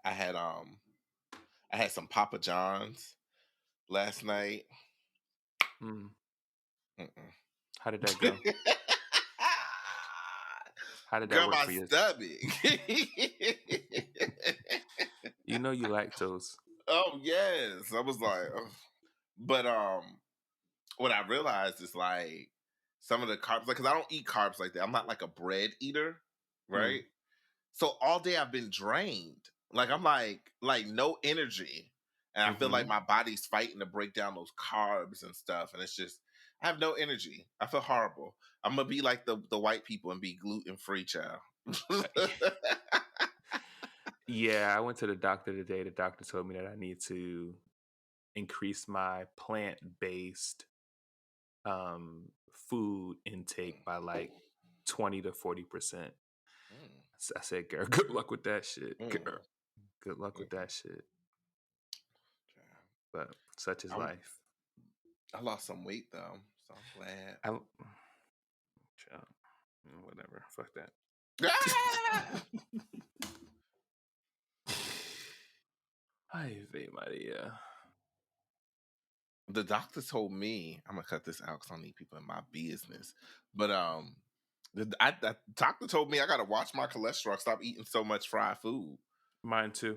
I had I had some Papa John's last night. Mm. Mm-mm. How did that go? How did that Girl, work my for you? stomach. You know you lactose. Oh yes, I was like, ugh. But what I realized is like some of the carbs, like, because I don't eat carbs like that. I'm not like a bread eater, right? So all day I've been drained. Like I'm like no energy, and I feel like Mm-hmm. my body's fighting to break down those carbs and stuff, and it's just I have no energy. I feel horrible. I'm gonna be like the white people and be gluten free, child. Yeah, I went to the doctor today. The doctor told me that I need to increase my plant-based food intake by like 20 to 40%. Mm, I said, girl, good luck with that shit. mm, Girl, good luck with mm, that shit. child. But such is I'm- life. I lost some weight though, so I'm glad. Child, whatever. Fuck that. Ah! Ay, Ave Maria. The doctor told me I'm gonna cut this out because I don't need people in my business. But the doctor told me I gotta watch my cholesterol, stop eating so much fried food. Mine too.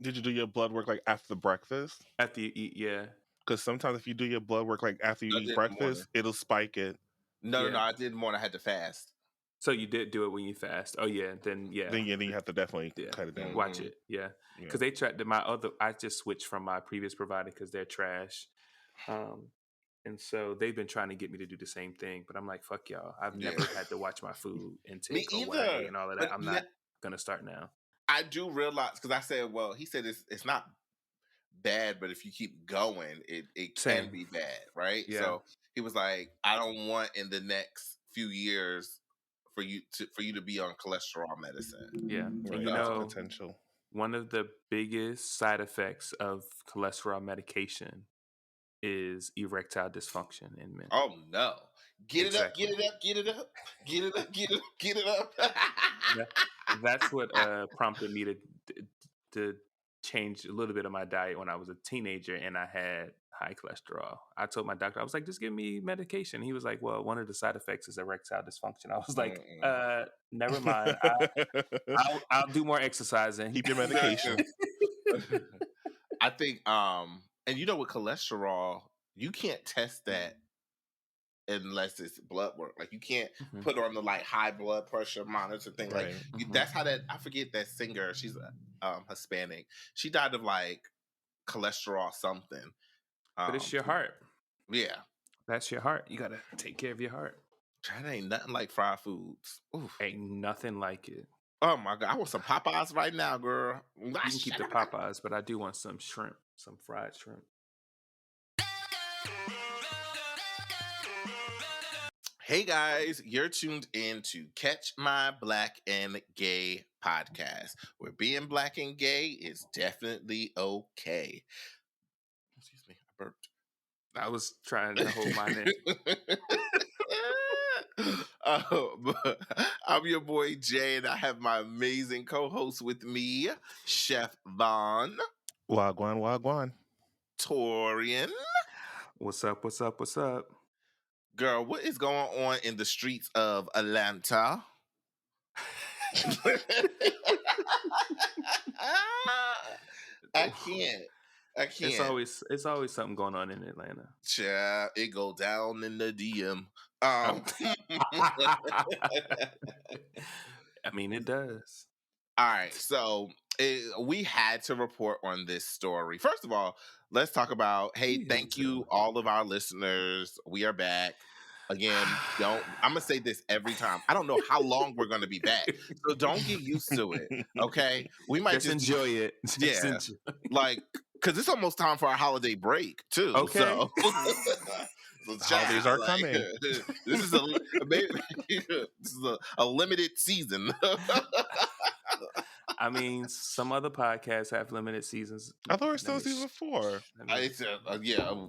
Did you do your blood work like after the breakfast? After you eat, yeah. Because sometimes if you do your blood work like after you I eat did in the morning. breakfast, it'll spike it. No, Yeah. I did in the morning. I had to fast. So you did do it when you fast. Oh yeah, then yeah. Then you have to definitely Yeah. cut it down. Watch it. Yeah. Because they tried to I just switched from my previous provider because they're trash. And so they've been trying to get me to do the same thing, but I'm like, fuck y'all. I've never had to watch my food intake or what I ate and all of that. But I'm not gonna start now. I do realize because I said, well, he said it's not bad, but if you keep going, it Same. can be bad, right? Yeah. So he was like, I don't want in the next few years for you to be on cholesterol medicine. Yeah. Right, And you that's a know, potential. one of the biggest side effects of cholesterol medication is erectile dysfunction in men. Oh no. Get Exactly. it up, get it up, get it up, get it up, get it up. That's what prompted me to change a little bit of my diet when I was a teenager and I had high cholesterol. I told my doctor, I was like, just give me medication. He was like, well, one of the side effects is erectile dysfunction. I was like, never mind. I'll do more exercising. Keep your medication. I think and you know with cholesterol, you can't test that unless it's blood work. Like you can't put on the like high blood pressure monitor thing. Right. Like that's how that I forget that singer. She's Hispanic. She died of like cholesterol something. But it's your heart. Yeah, that's your heart. You gotta take care of your heart. That ain't nothing like fried foods. Oof. Ain't nothing like it. Oh my god, I want some Popeyes right now, girl. You can keep the Popeyes, but I do want some shrimp, some fried shrimp. Hey guys, you're tuned in to Catch My Black and Gay podcast, where being black and gay is definitely okay. Excuse me, I burped. I was trying to hold mine in. I'm your boy Jay, and I have my amazing co-host with me, Chef Vaughn. Wagwan. Torian. What's up? Girl, what is going on in the streets of Atlanta? I can't. It's always something going on in Atlanta. Child, it go down in the DM. I mean, it does. All right, so we had to report on this story. First of all, let's talk about, thank you, all of our listeners. We are back. Again, I'm going to say this every time. I don't know how long we're going to be back. So don't get used to it, okay? We might just enjoy it. Like, because it's almost time for our holiday break, too. Okay. So, holidays are coming. This is a limited season. I mean, some other podcasts have limited seasons. I thought it was still season 4.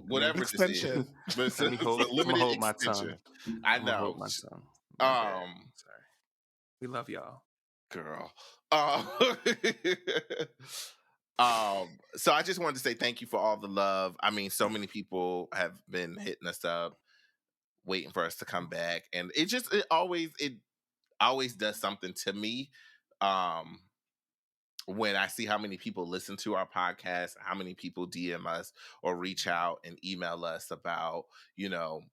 Whatever extension. But let me hold my tongue. I know. Hold my tongue. Sorry. We love y'all. girl. So I just wanted to say thank you for all the love. I mean, so many people have been hitting us up, waiting for us to come back, and it always does something to me. Um, when I see how many people listen to our podcast, how many people DM us or reach out and email us about, you know,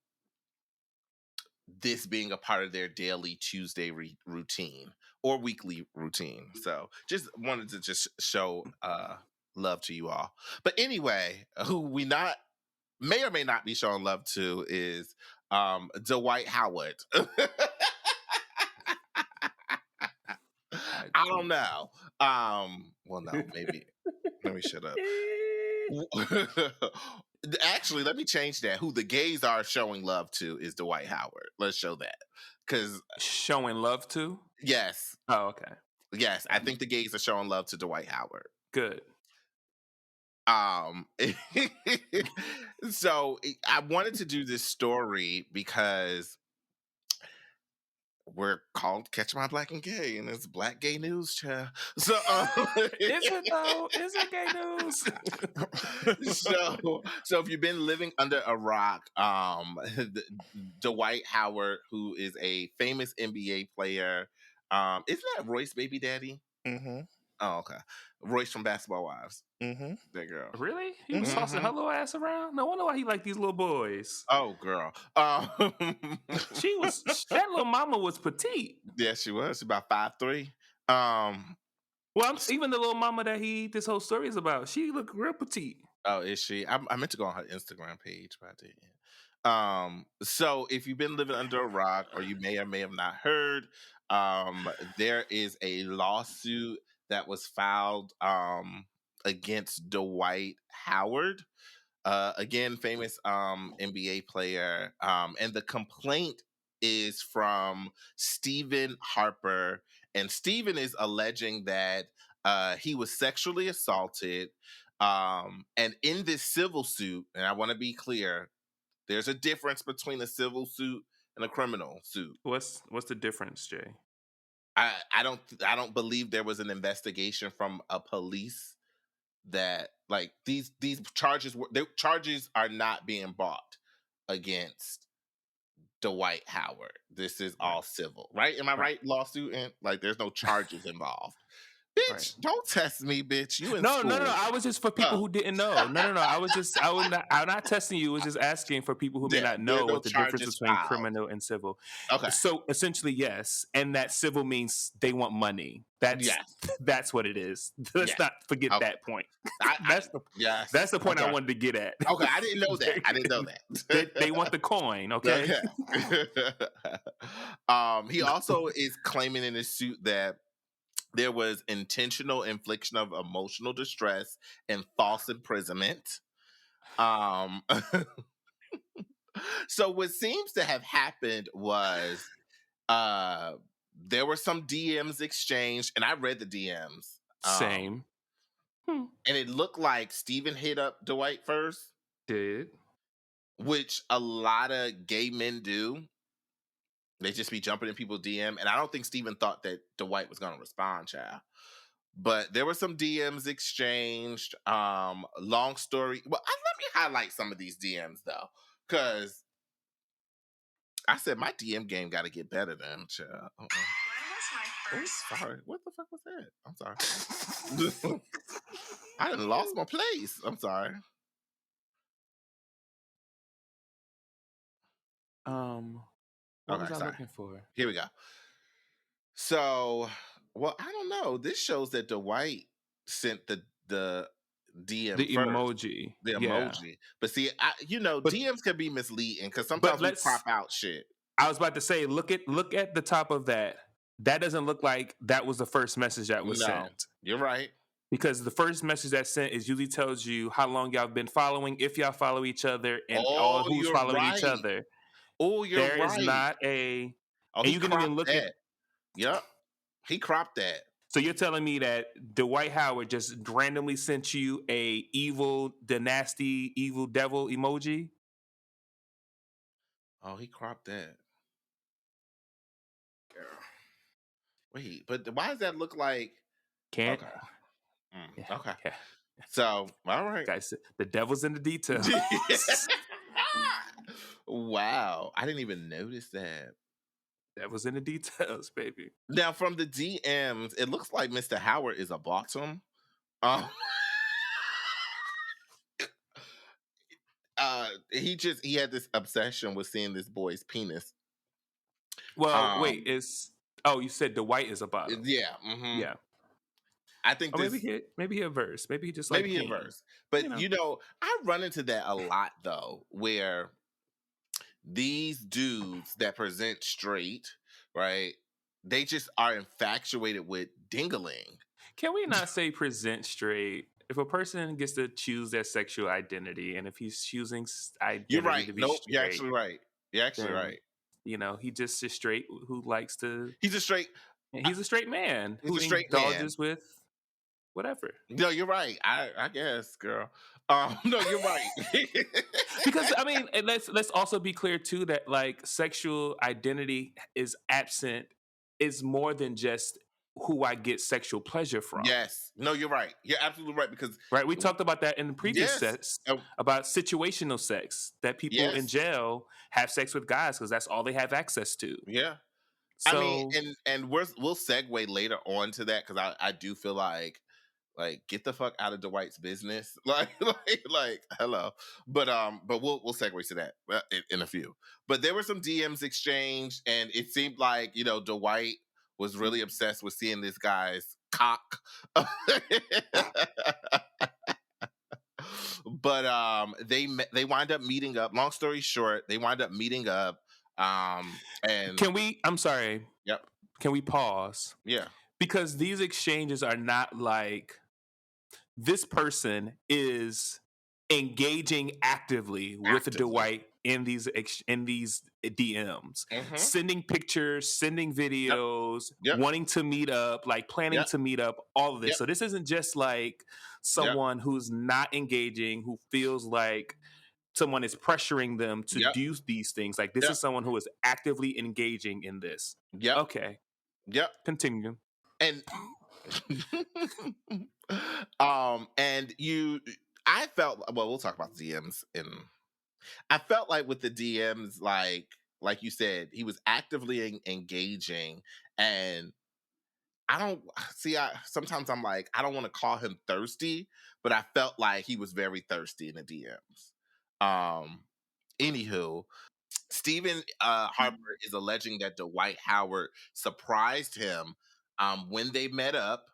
this being a part of their daily Tuesday routine or weekly routine. So just wanted to just show love to you all. But anyway, who we not may or may not be showing love to is Dwight Howard. I don't know. Well, no, maybe. Let me shut up. Actually, let me change that. Who the gays are showing love to is Dwight Howard. Let's show that. Because, Showing love to? yes, Oh, okay. yes, I think the gays are showing love to Dwight Howard. Good. Um, so I wanted to do this story because we're called Catch My Black and Gay, and it's Black Gay News, child. So, Is it though? Is it gay news? so if you've been living under a rock, Dwight Howard, who is a famous NBA player, isn't that Royce baby daddy? Mm-hmm. Oh, okay. Royce from Basketball Wives. Mm-hmm. That girl. Really? He was tossing her little ass around? No wonder why he liked these little boys. Oh, girl. That little mama was petite. Yeah, she was. She's about 5'3". Well, even the little mama that this whole story is about, she looked real petite. Oh, is she? I meant to go on her Instagram page, but I didn't. So if you've been living under a rock, or you may or may have not heard, there is a lawsuit that was filed against Dwight Howard. Again, famous NBA player. And the complaint is from Stephen Harper. And Stephen is alleging that he was sexually assaulted. And in this civil suit, and I want to be clear, there's a difference between a civil suit and a criminal suit. What's the difference, Jay? I don't believe there was an investigation from a police that, like, these charges are not being brought against Dwight Howard. This is all civil, right? Am I right? Lawsuit, and like there's no charges involved. Bitch, Right. don't test me, bitch. You in No. school. I was just for people who didn't know. No. I'm not testing you. I was just asking for people who may not know what the difference between criminal and civil. Okay. So essentially, yes, and that civil means they want money. That's what it is. Let's not forget that point. That's the point I wanted to get at. Okay, I didn't know that. They want the coin. Okay. He also is claiming in his suit that there was intentional infliction of emotional distress and false imprisonment. So what seems to have happened was there were some DMs exchanged, and I read the DMs. Same. And it looked like Steven hit up Dwight first. Did. Which a lot of gay men do. They just be jumping in people's DM. And I don't think Steven thought that Dwight was going to respond, child. But there were some DMs exchanged. Long story. Well, let me highlight some of these DMs, though. Because I said my DM game got to get better than, child. When was my first? Oh, sorry. What the fuck was that? I'm sorry. I done lost my place. I'm sorry. What was I looking for? Here we go. So, well, I don't know. This shows that Dwight sent the DM the first. Emoji. The emoji. But see, DMs can be misleading because sometimes we crop out shit. I was about to say, look at the top of that. That doesn't look like that was the first message that was sent. You're right. Because the first message that's sent usually tells you how long y'all been following, if y'all follow each other, and who's following each other. Oh, you're right. There is not a... Oh, you can even look at... Yep. He cropped that. So you're telling me that Dwight Howard just randomly sent you the nasty, evil devil emoji? Oh, he cropped that. Girl. Wait, but why does that look like? Can't. Okay. Yeah, Okay. yeah. So, all right. Guys, the devil's in the details. Wow, I didn't even notice that. Devil's in the details, baby. Now, from the DMs, it looks like Mr. Howard is a bottom. Um, he had this obsession with seeing this boy's penis. Well, wait, you said Dwight is a bottom. Yeah. Mm-hmm. Yeah. I think maybe he a verse. Maybe he just maybe like he a verse. But I run into that a lot though, where these dudes that present straight, right? They just are infatuated with dingling. Can we not say present straight? If a person gets to choose their sexual identity, and if he's choosing identity You're right. to be Nope, straight, you're actually right. You're actually then, right. He just is straight who likes to. He's a straight man He's who a straight indulges with whatever. No, you're right. I guess, girl. No, you're right. Because I mean, and let's also be clear too that like sexual identity is more than just who I get sexual pleasure from. Yes. No, you're right. You're absolutely right. Because we talked about that in the previous sets about situational sex, that people in jail have sex with guys because that's all they have access to. Yeah. So, I mean, and we'll segue later on to that because I do feel like get the fuck out of Dwight's business, like hello. But we'll segue to that in a few. But there were some DMs exchanged, and it seemed like Dwight was really obsessed with seeing this guy's cock. But they wind up meeting up. Long story short, they wind up meeting up. And I'm sorry. Yep. Can we pause? Yeah. Because these exchanges are not like this person is engaging actively with Dwight in these DMs, sending pictures, sending videos, wanting to meet up, like planning to meet up, all of this. So this isn't just like someone who's not engaging, who feels like someone is pressuring them to do these things. Like this is someone who is actively engaging in this. Yep. Okay. Yep. Continue. And I felt, well, we'll talk about DMs, and I felt like with the DMs, like you said, he was actively engaging, and sometimes I'm like, I don't want to call him thirsty, but I felt like he was very thirsty in the DMs. Anywho, Stephen Harper is alleging that Dwight Howard surprised him when they met up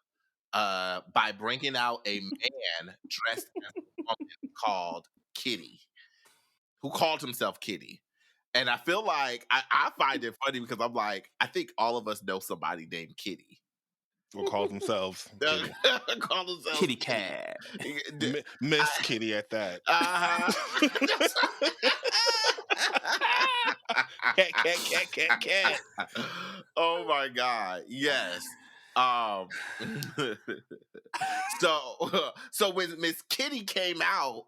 by bringing out a man dressed as a woman called Kitty, who called himself Kitty. And I feel like I find it funny because I'm like, I think all of us know somebody named Kitty. Or call themselves Kitty. Call themselves Kitty Cat. Miss Kitty at that. Cat. Oh my God. Yes. So when Miss Kitty came out,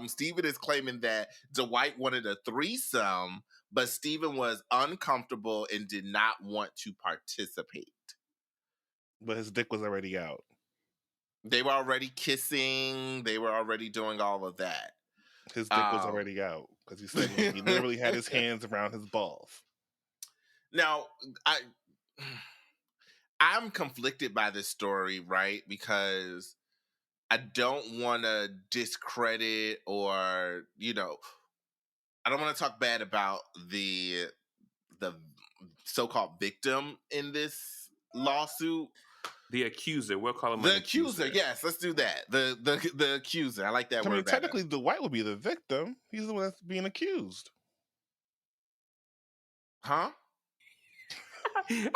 Stephen is claiming that Dwight wanted a threesome, but Stephen was uncomfortable and did not want to participate. But his dick was already out. They were already kissing. They were already doing all of that. His dick was already out because he said he literally had his hands around his balls. Now, I'm conflicted by this story, right? Because I don't want to discredit or, I don't want to talk bad about the so-called victim in this lawsuit. The accuser. We'll call him the accuser. Yes, let's do that. The accuser. I like that word. Technically, Dwight would be the victim. He's the one that's being accused. Huh? I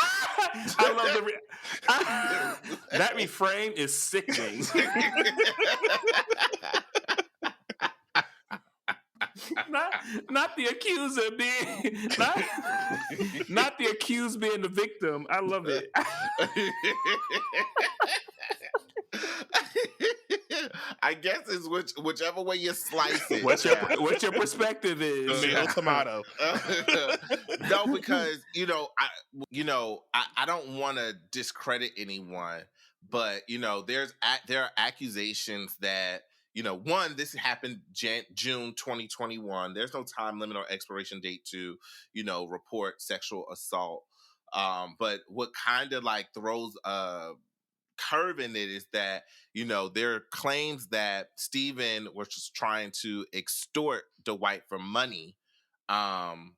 love that refrain is sickening. not the accuser being not the accused being the victim. I love it. I guess it's whichever way you slice it. What your perspective is? Tomato, tomato. No, because I don't want to discredit anyone, but there are accusations that one, this happened June 2021. There's no time limit or expiration date to report sexual assault. But what kind of like throws a curve in it is that there are claims that Stephen was just trying to extort Dwight for money, and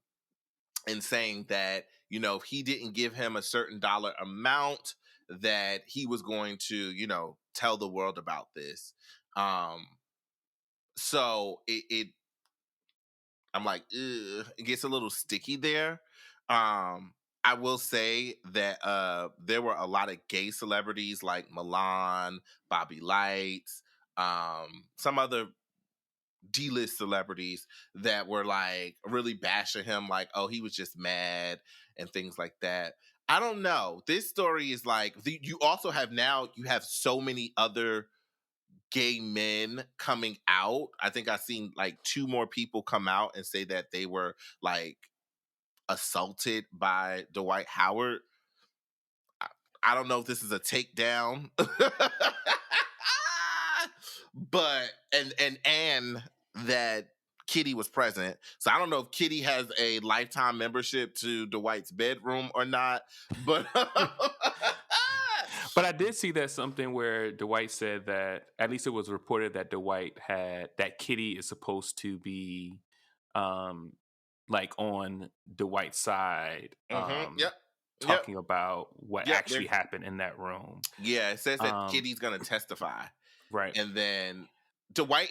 saying that if he didn't give him a certain dollar amount, that he was going to tell the world about this. So I'm like, ugh, it gets a little sticky there. I will say that there were a lot of gay celebrities like Milan, Bobby Lights, some other D-list celebrities that were like really bashing him, like, oh, he was just mad and things like that. I don't know. This story is like you also have so many other gay men coming out. I think I've seen like 2 more people come out and say that they were like assaulted by Dwight Howard. I don't know if this is a takedown, but and that Kitty was present. So I don't know if Kitty has a lifetime membership to Dwight's bedroom or not, but But I did see that something where Dwight said that, at least it was reported that Dwight had that Kitty is supposed to be like on Dwight's side, yep. talking about what Yep, actually happened in that room. Yeah, it says that Kitty's gonna testify. Right. And then Dwight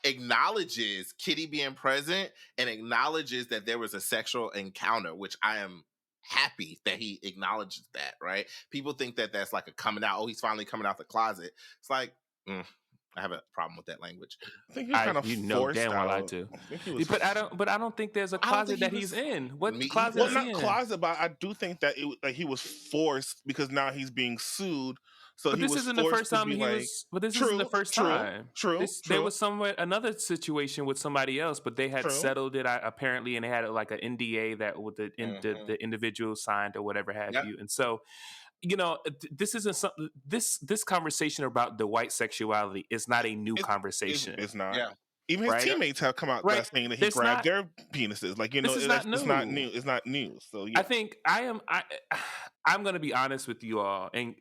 acknowledges Kitty being present and acknowledges that there was a sexual encounter, which I am happy that he acknowledges that, right? People think that that's like a coming out. Oh, he's finally coming out the closet. It's like, I have a problem with that language. I think he was kind of forced damn well out. I do. I think he was, But I don't think there's a closet that he's in. What closet well, is not he in? closet, but I do think that he was forced because now he's being sued. So but he this was isn't the forced first to time be he like, was. But this true, isn't the first true, time. true. There was another situation with somebody else, but they had True. settled it apparently, and they had like an NDA that with the individual signed or whatever have Yep. you. And so, this isn't something. This conversation about the white sexuality is not a new conversation. It's not. Yeah. Even his Right? teammates have come out Right. saying that he It's grabbed not- their penises. Like, This is not it's not new. new. It's not new. So yeah. I think I'm going to be honest with you all, and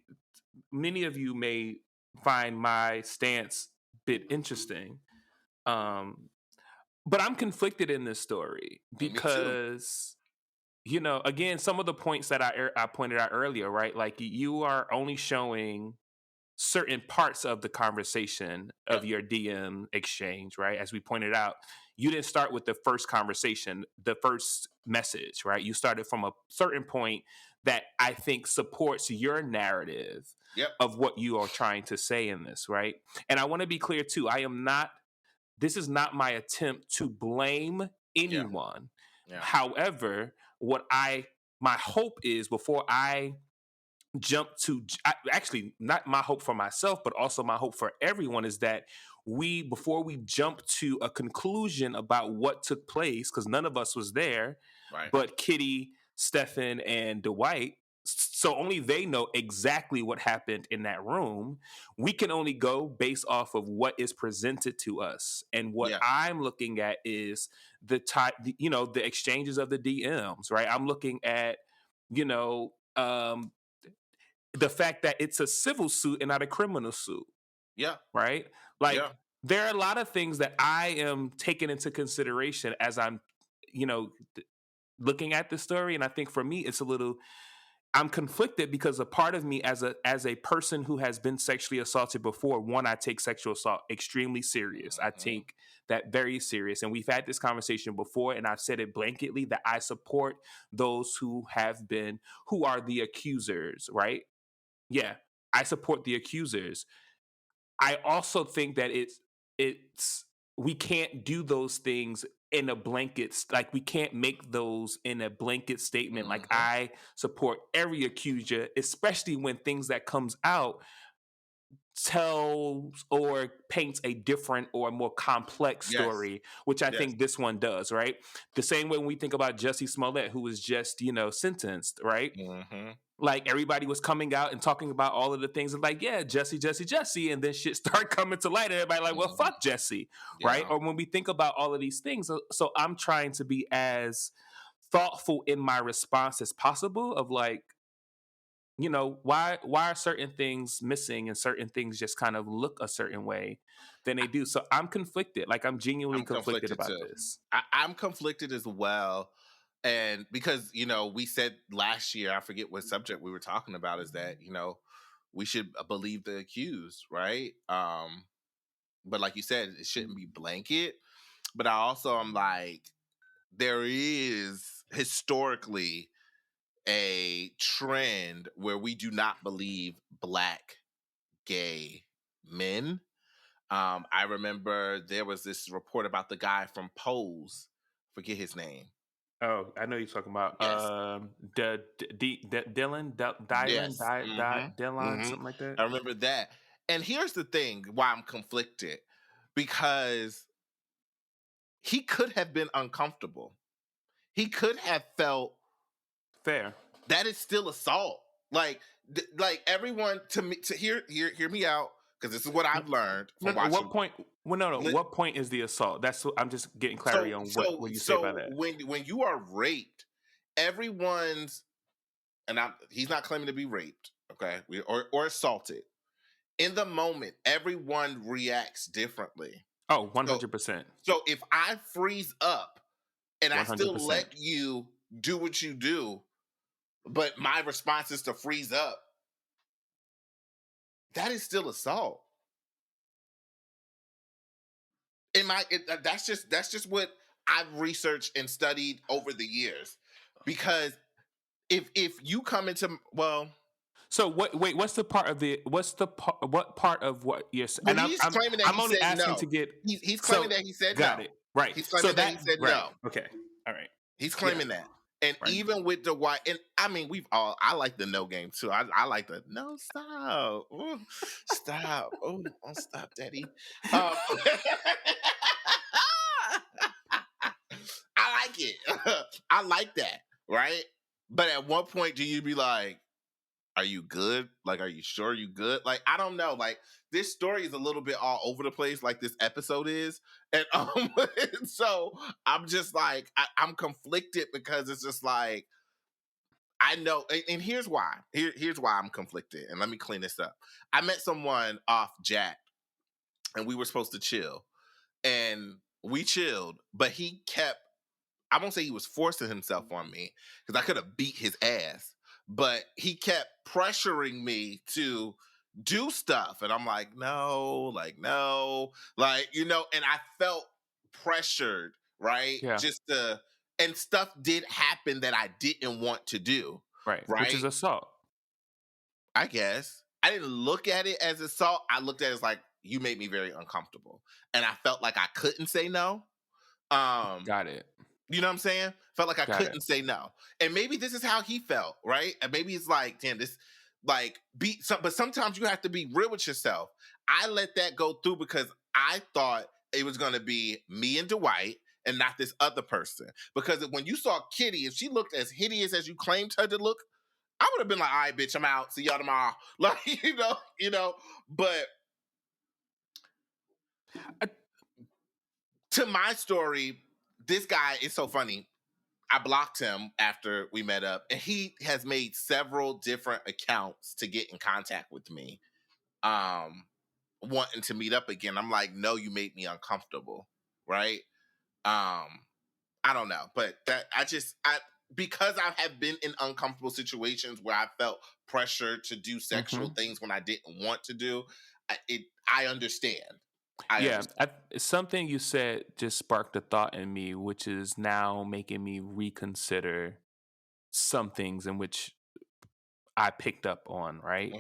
many of you may find my stance a bit interesting. But I'm conflicted in this story because, again, some of the points that I pointed out earlier, right? Like you are only showing certain parts of the conversation of your DM exchange, right? As we pointed out, you didn't start with the first conversation, the first message, right? You started from a certain point that I think supports your narrative of what you are trying to say in this, right? And I want to be clear too, this is not my attempt to blame anyone. Yeah. However, my hope is before I jump to, actually not my hope for myself, but also my hope for everyone, is that before we jump to a conclusion about what took place, because none of us was there, right, but Kitty, Stefan, and Dwight, so only they know exactly what happened in that room. We can only go based off of what is presented to us. And what I'm looking at is the exchanges of the DMs, right? I'm looking at, the fact that it's a civil suit and not a criminal suit. Yeah. Right? Like, there are a lot of things that I am taking into consideration as I'm, looking at the story. And I think for me, I'm conflicted because a part of me as a person who has been sexually assaulted before, one, I take sexual assault extremely serious. I take that very serious. And we've had this conversation before, and I've said it blanketly that I support those who are the accusers, right? Yeah, I support the accusers. I also think that we can't do those things in a blanket, like we can't make those in a blanket statement. Like I support every accuser, especially when things that comes out tells or paints a different or more complex Yes. story, which I Yes. think this one does, right? The same way when we think about Jussie Smollett, who was just, sentenced, right? Mm-hmm. Like everybody was coming out and talking about all of the things of like, yeah, Jesse, and then shit started coming to light. And everybody like, well, Mm-hmm. fuck Jesse, right? Yeah. Or when we think about all of these things, so I'm trying to be as thoughtful in my response as possible of like, why are certain things missing and certain things just kind of look a certain way than they do. So I'm conflicted. Like I'm genuinely I'm conflicted conflicted about too. this. I'm conflicted as well. And because, we said last year, I forget what subject we were talking about, is that, we should believe the accused, right? But like you said, it shouldn't be blanket. But I also am like, there is historically a trend where we do not believe Black gay men. I remember there was this report about the guy from Pose. Forget his name. Oh, I know you're talking about Yes. Yes. Dylan, something like that. I remember that. And here's the thing why I'm conflicted. Because he could have been uncomfortable. He could have felt Fair. that is still assault. Like everyone to hear me out, because this is what I've learned No, from no, watching. what point? Well, no. Li- What point is the assault? That's what I'm just getting clarity So on so what you say by so that. when you are raped, everyone's he's not claiming to be raped, okay, or assaulted. In the moment, everyone reacts differently. Oh, So 100%. so if I freeze up and I still 100%. let you do what you do, but my response is to freeze up, that is still assault. That's just what I've researched and studied over the years. Because if you come into, well, So what's the part of what part of what you're saying? well, And he's claiming that I'm he only said asking to no. get He's claiming so that he said got no. it. Right. He's So claiming that he that said right. no. Okay. All right. He's Yeah. claiming that. And Right. even with Dwight, and I mean, I like the no game too. I like the no, stop. Ooh, stop. Oh, stop, daddy. Um, I like it. I like that. Right. But at what point do you be like, are you good? Like, are you sure you good? Like, I don't know. Like, this story is a little bit all over the place, like this episode is. And so I'm just like, I'm conflicted, because it's just like, I know, and here's why. Here's why I'm conflicted. And let me clean this up. I met someone off Jack, and we were supposed to chill. And we chilled, but he kept, I won't say he was forcing himself on me, because I could have beat his ass, but he kept pressuring me to do stuff. And I'm like, no, and I felt pressured, right? Yeah. And stuff did happen that I didn't want to do, Right. Which is right? assault. I guess. I didn't look at it as assault. I looked at it as like, you made me very uncomfortable. And I felt like I couldn't say no. Got it. You know what I'm saying? Felt like I Got it. couldn't say no. And maybe this is how he felt, right? And maybe it's like, damn, this, like, but sometimes you have to be real with yourself. I let that go through because I thought it was going to be me and Dwight and not this other person. Because when you saw Kitty, if she looked as hideous as you claimed her to look, I would have been like, all right, bitch, I'm out. See y'all tomorrow. Like, but to my story, this guy is so funny. I blocked him after we met up, and he has made several different accounts to get in contact with me, wanting to meet up again. I'm like, no, you made me uncomfortable, right? I don't know, but because I have been in uncomfortable situations where I felt pressure to do sexual things when I didn't want to do, I understand. Something you said just sparked a thought in me, which is now making me reconsider some things in which I picked up on, right?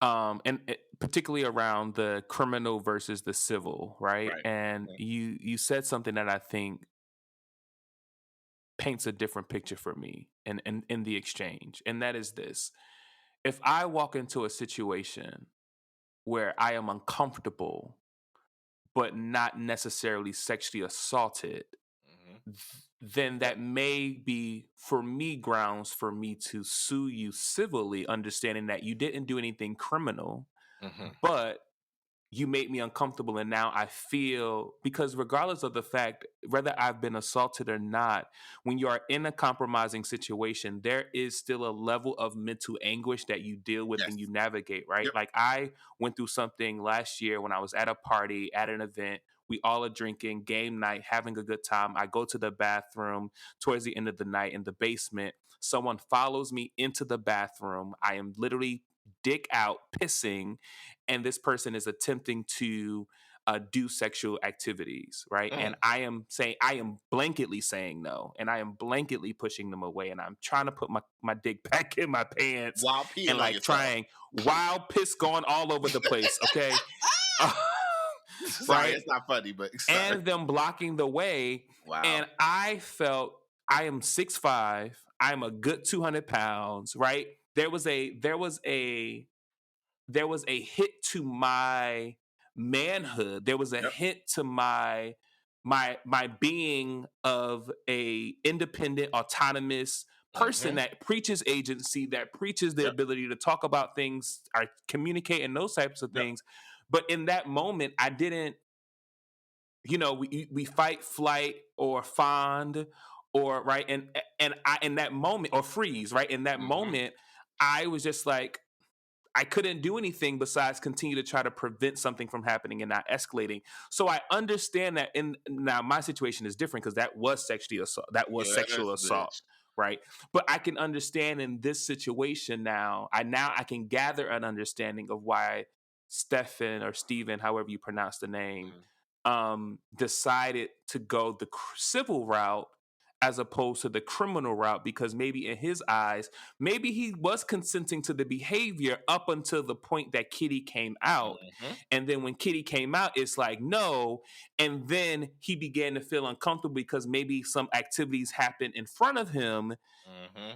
Mm-hmm. Particularly around the criminal versus the civil, right? Right. And you said something that I think paints a different picture for me in the exchange, and that is this: if I walk into a situation where I am uncomfortable, but not necessarily sexually assaulted, then that may be, for me, grounds for me to sue you civilly, understanding that you didn't do anything criminal, but you made me uncomfortable. And now I feel, because regardless of the fact, whether I've been assaulted or not, when you are in a compromising situation, there is still a level of mental anguish that you deal with and Yes. you navigate, right? Yep. Like I went through something last year when I was at a party, at an event. We all are drinking, game night, having a good time. I go to the bathroom towards the end of the night in the basement. Someone follows me into the bathroom. I am literally dick out, pissing, and this person is attempting to do sexual activities, right? And I am blanketly saying no, and I am blanketly pushing them away, and I'm trying to put my dick back in my pants While peeing and on like yourself. trying wild piss going all over the place, okay? Sorry, Right? it's not funny, but sorry. And them blocking the way. Wow. And I felt, I am 6'5", I'm a good 200 pounds, right? There was a hit to my manhood. There was a hit to my being of a independent, autonomous person that preaches agency, that preaches the ability to talk about things, or communicate, and those types of things. But in that moment, I didn't. We fight, flight, or fawn, or right, and I in that moment, or freeze, right, in that moment, I was just like, I couldn't do anything besides continue to try to prevent something from happening and not escalating. So I understand that. Now my situation is different because that was sexually assault. That was sexual assault, Bitch. right? But I can understand in this situation now. I can gather an understanding of why Stephen, or Steven, however you pronounce the name, decided to go the civil route as opposed to the criminal route, because maybe in his eyes, maybe he was consenting to the behavior up until the point that Kitty came out. And then when Kitty came out, it's like, no. And then he began to feel uncomfortable because maybe some activities happened in front of him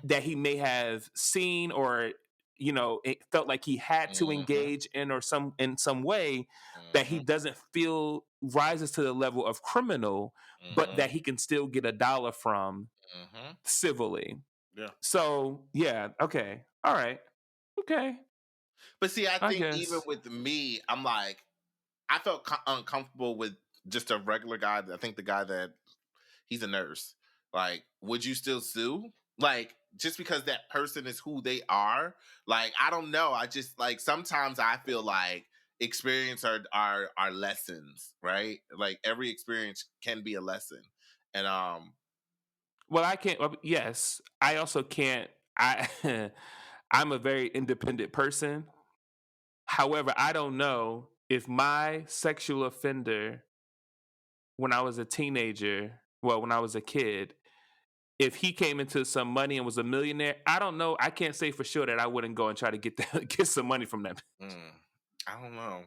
that he may have seen, or it felt like he had to engage in, or in some way that he doesn't feel rises to the level of criminal, but that he can still get $1 from civilly. Yeah. So yeah, okay, all right, okay. But see, I think guess. even with me, I'm like, I felt uncomfortable with just a regular guy. I think the guy that he's a nurse. Like, would you still sue? Like, just because that person is who they are? Like, I don't know. I just like sometimes I feel like experience are lessons, right? Like every experience can be a lesson. And Well, I can't. Yes, I also can't. I I'm a very independent person. However, I don't know if my sexual offender, when I was a teenager, when I was a kid, if he came into some money and was a millionaire, I don't know. I can't say for sure that I wouldn't go and try to get some money from them. I don't know.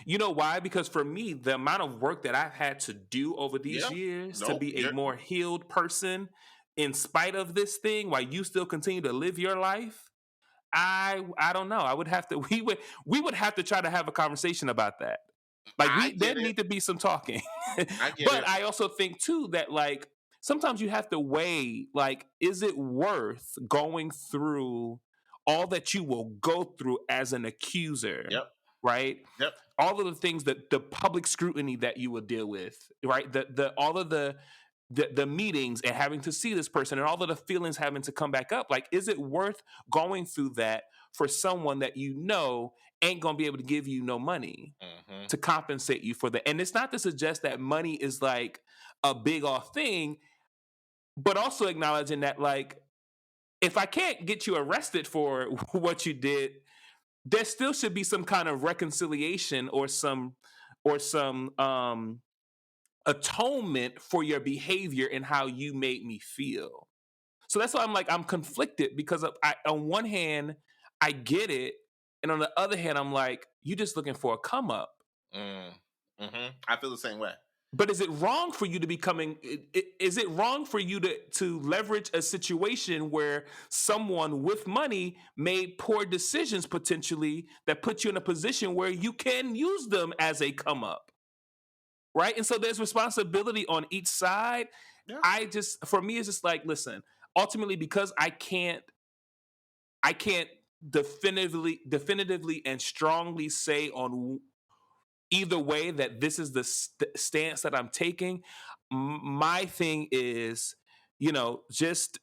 You know why? Because for me, the amount of work that I've had to do over these years to be a more healed person, in spite of this thing, while you still continue to live your life, I don't know. I would have to. We would have to try to have a conversation about that. Like there need to be some talking. But I also think too that like sometimes you have to weigh, like, is it worth going through all that you will go through as an accuser? Right? All of the things that the public scrutiny that you will deal with, right? All of the meetings and having to see this person and all of the feelings having to come back up. Like, is it worth going through that for someone that ain't gonna be able to give you no money to compensate you for that? And it's not to suggest that money is like a big off thing, but also acknowledging that, like, if I can't get you arrested for what you did, there still should be some kind of reconciliation or some atonement for your behavior and how you made me feel. So that's why I'm conflicted, because on one hand, I get it. And on the other hand, I'm like, you just looking for a come up. I feel the same way. But is it wrong for you to is it wrong for you to leverage a situation where someone with money made poor decisions potentially that put you in a position where you can use them as a come up? Right? And so there's responsibility on each side. Yeah. For me, it's just like, listen, ultimately, because I can't definitively and strongly say on either way that this is the stance that I'm taking. My thing is, just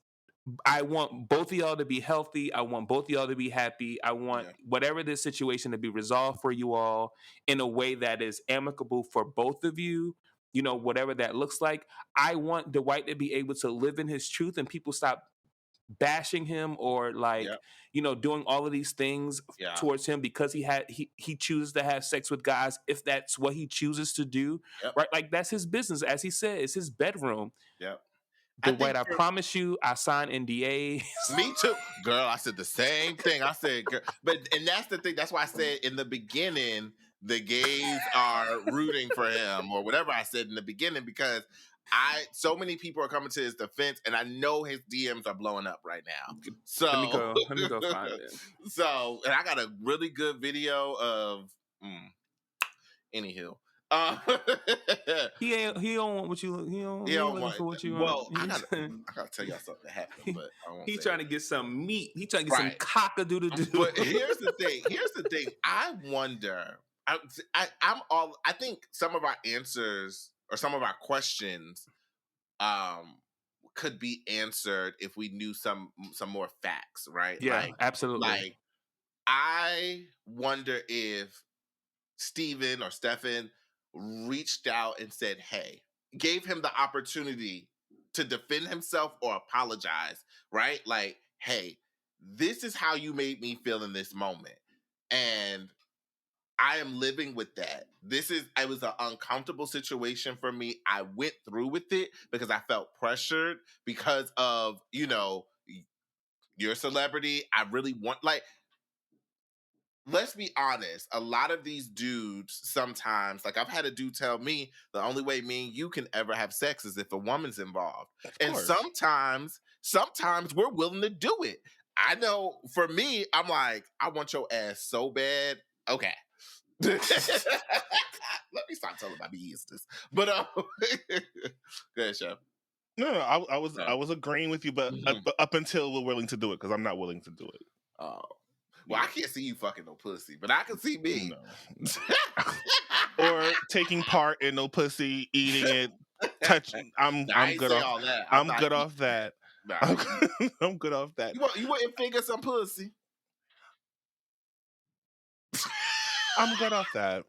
I want both of y'all to be healthy. I want both of y'all to be happy. I want whatever this situation to be resolved for you all in a way that is amicable for both of you. Whatever that looks like. I want Dwight to be able to live in his truth and people stop bashing him or doing all of these things towards him because he chooses to have sex with guys if that's what he chooses to do. Right? Like, that's his business. As he said, it's his bedroom. Dwight, I promise you, I signed NDAs. Me too, girl. I said the same thing. I said, girl, and that's the thing. That's why I said in the beginning, the gays are rooting for him, or whatever I said in the beginning, because so many people are coming to his defense, and I know his DMs are blowing up right now. So let me go find it. So, and I got a really good video of. Anywho. He don't want what you. He don't looking for what you want. Well, I gotta tell y'all something that happened, but I won't. He's trying to get some meat. He's trying to get some cock-a-doodle-doo. But here's the thing. I wonder. I think some of our answers or some of our questions, could be answered if we knew some more facts, right? Yeah, absolutely. Like, I wonder if Steven or Stefan reached out and said, hey, gave him the opportunity to defend himself or apologize, right? Like, hey, this is how you made me feel in this moment. And I am living with that. It was an uncomfortable situation for me. I went through with it because I felt pressured because of, you're a celebrity. I really want, let's be honest, a lot of these dudes sometimes, like, I've had a dude tell me the only way me and you can ever have sex is if a woman's involved. And sometimes we're willing to do it. I know for me, I'm like, I want your ass so bad. Okay. Let me stop telling my business. But go ahead, Chef. No, I was agreeing with you, but up until we're willing to do it, because I'm not willing to do it. Oh. Well, I can't see you fucking no pussy, but I can see me. No. Or taking part in no pussy, eating it, touching. I'm good off. All that. I'm good off that. Nah, I'm good off that. You wouldn't finger some pussy? I'm good off that.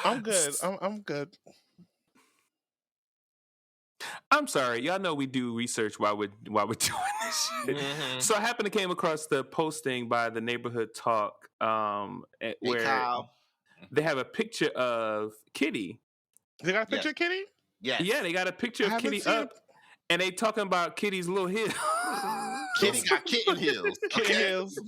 I'm good. I'm good. I'm sorry, y'all know we do research while we're doing this shit. Mm-hmm. So I happened to came across the posting by the Neighborhood Talk, where they have a picture of Kitty. They got a picture of Kitty? Yes. Yeah, they got a picture of Kitty up, and they talking about Kitty's little heels. Kitty got kitten heels. Kitten heels.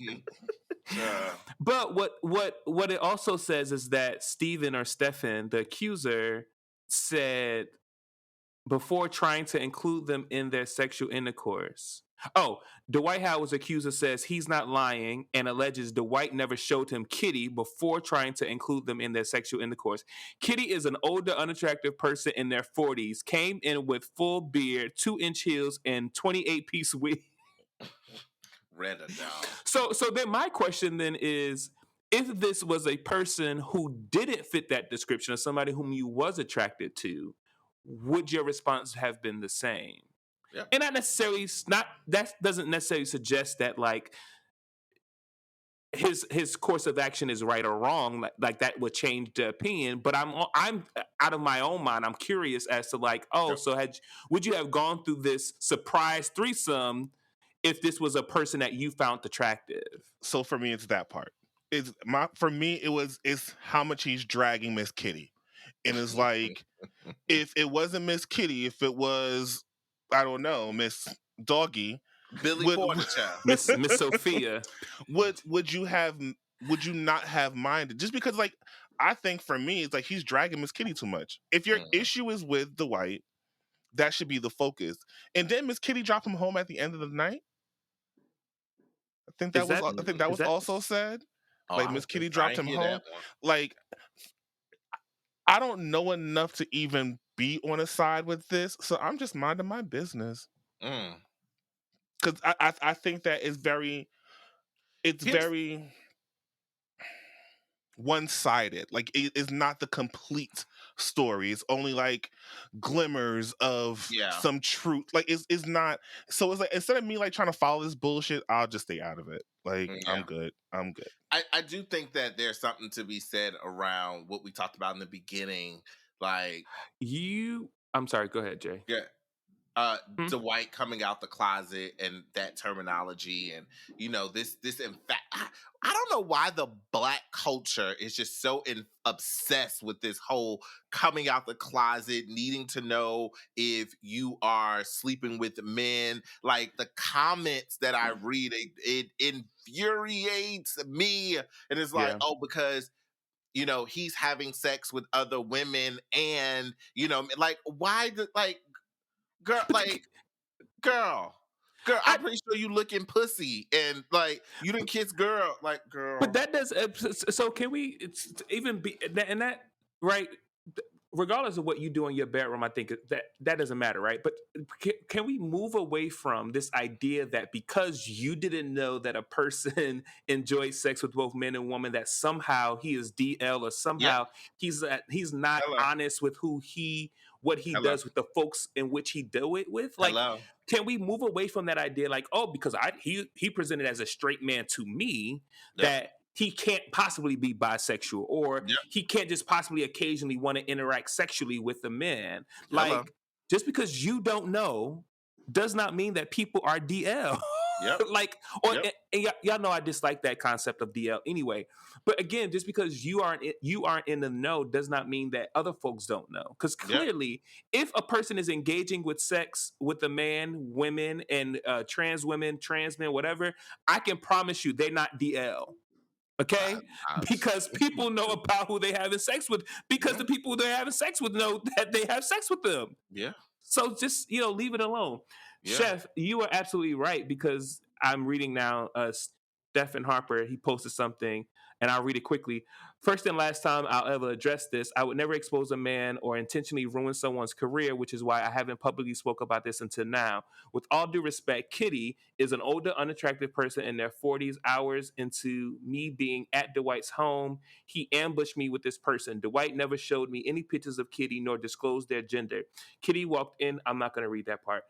But what it also says is that Steven or Stefan, the accuser, said before trying to include them in their sexual intercourse. Oh, Dwight Howard's accuser says he's not lying and alleges Dwight never showed him Kitty before trying to include them in their sexual intercourse. Kitty is an older, unattractive person in their 40s, came in with full beard, 2-inch heels, and 28-piece wig. Red or down. So then my question then is, if this was a person who didn't fit that description of somebody whom you was attracted to, would your response have been the same? Yep. And that doesn't necessarily suggest that like his course of action is right or wrong, like that would change the opinion. But I'm out of my own mind. I'm curious as to like, would you have gone through this surprise threesome if this was a person that you found attractive? So for me, it's that part. For me, it's how much he's dragging Miss Kitty. And it's like, if it wasn't Miss Kitty, if it was, I don't know, Miss Doggy, Billy Porterchild, Miss Sophia, would you not have minded? Just because, like I think for me, it's like he's dragging Miss Kitty too much. If your issue is with Dwight, that should be the focus. And then Miss Kitty drop him home at the end of the night. Is that I think that is was that also said. Oh, Like Miss Kitty I dropped didn't him hear home. that one. Like I don't know enough to even be on a side with this, so I'm just minding my business. Mm. Because I think that is very, it's Here's very one-sided. Like it is not the complete story. It's only like glimmers of yeah. some truth. Like it's not. So it's like instead of me like trying to follow this bullshit, I'll just stay out of it. Like Yeah. I'm good. I'm good. I do think that there's something to be said around what we talked about in the beginning. Like, I'm sorry, go ahead, Jay. yeah, Hmm? Dwight coming out the closet and that terminology, and this in fact, I don't know why the Black culture is just so obsessed with this whole coming out the closet, needing to know if you are sleeping with men. Like the comments that I read, it infuriates me, and it's like, Yeah. oh, because he's having sex with other women, and like, why like, girl, like, girl, I, I'm pretty sure you looking pussy, and like you didn't kiss girl, like, but girl. that does. So can we even be and that right? Regardless of what you do in your bedroom, I think that doesn't matter, right? But can we move away from this idea that because you didn't know that a person enjoys sex with both men and women, that somehow he is DL, or Yep. somehow he's not Hello. honest with what he Hello. does with the folks in which he do it with? Like, Hello. can we move away from that idea? Like, oh, because he presented as a straight man to me, Yep. that he can't possibly be bisexual, or Yep. he can't just possibly occasionally want to interact sexually with the men. Hello. Like, just because you don't know does not mean that people are DL. Yep. Like, or Yep. and y'all know I dislike that concept of DL anyway. But again, just because you aren't in the know does not mean that other folks don't know. Because Yep. clearly, if a person is engaging with sex with a man, women, and trans women, trans men, whatever, I can promise you they're not DL. Okay, because people know about who they having sex with, because the people they're having sex with know that they have sex with them. Yeah. So just leave it alone. Yeah. Chef, you are absolutely right, because I'm reading now. Stephen Harper, he posted something, and I'll read it quickly. First and last time I'll ever address this, I would never expose a man or intentionally ruin someone's career, which is why I haven't publicly spoke about this until now. With all due respect, Kitty is an older, unattractive person in their 40s. Hours into me being at Dwight's home, he ambushed me with this person. Dwight never showed me any pictures of Kitty nor disclosed their gender. Kitty walked in. I'm not going to read that part.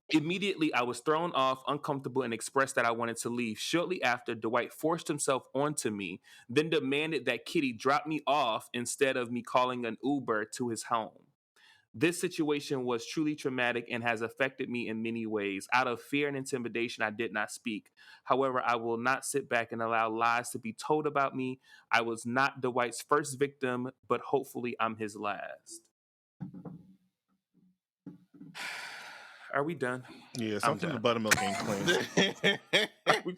Immediately, I was thrown off, uncomfortable, and expressed that I wanted to leave. Shortly after, Dwight forced himself onto me, then demanded that Kitty drop me off instead of me calling an Uber to his home. This situation was truly traumatic and has affected me in many ways. Out of fear and intimidation, I did not speak. However, I will not sit back and allow lies to be told about me. I was not Dwight's first victim, but hopefully I'm his last. Are we done? Yeah, I'm something the done. buttermilk ain't clean.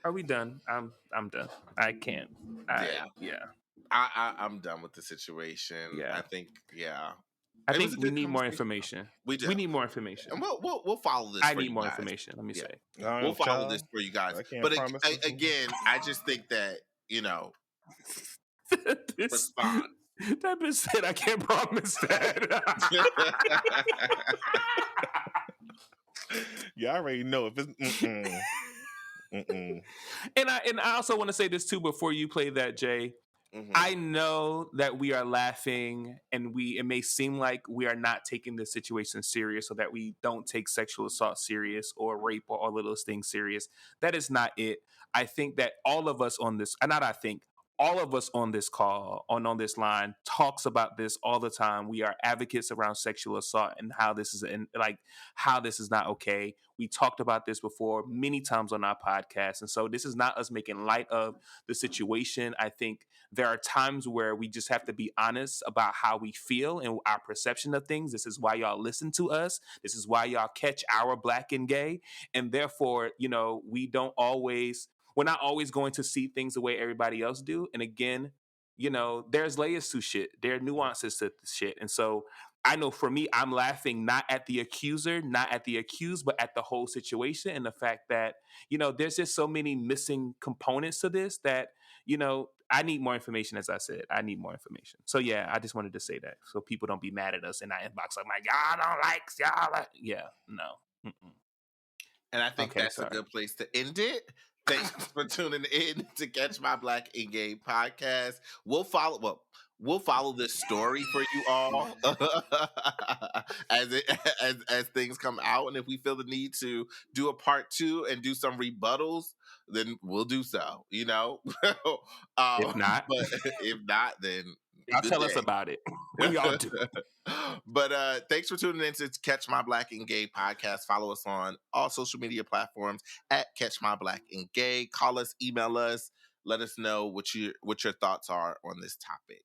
Are we done? I'm done. I can't. Yeah. I'm done with the situation. Yeah. I think, yeah. I It was think a we good need more conversation. information. We do. We need more information. And we'll follow this I for need you more guys. information. Let me Yeah. say. All right, We'll follow child. this for you guys. I can't But promise nothing. again, I just think that, respond. That bitch said I can't promise that. Yeah, I already know if it's mm-mm. And I also want to say this too before you play that, Jay. Mhm. I know that we are laughing, and it may seem like we are not taking this situation serious, or that we don't take sexual assault serious, or rape, or all of those things serious. That is not it. I think that all of us on this, not I think, all of us on this call, on this line, talks about this all the time. We are advocates around sexual assault and how this is how this is not okay. We talked about this before many times on our podcast, and so this is not us making light of the situation. I think there are times where we just have to be honest about how we feel and our perception of things. This is why y'all listen to us. This is why y'all catch our Black and Gay, and therefore, we don't always. we're not always going to see things the way everybody else do. And again, there's layers to shit. There are nuances to shit. And so I know for me, I'm laughing not at the accuser, not at the accused, but at the whole situation and the fact that, there's just so many missing components to this that, I need more information, as I said. I need more information. So yeah, I just wanted to say that so people don't be mad at us in our inbox. I'm like, y'all don't like, y'all like. Yeah, no. Mm-mm. And I think Okay, that's a sorry. good place to end it. Thanks for tuning in to Catch My Black and Gay podcast. We'll follow this story for you all as things come out, and if we feel the need to do a part 2 and do some rebuttals, then we'll do so. If not, but if not, then y'all good tell us day. about it when y'all do. But thanks for tuning in to Catch My Black and Gay podcast. Follow us on all social media platforms at Catch My Black and Gay. Call us, email us, let us know what your thoughts are on this topic.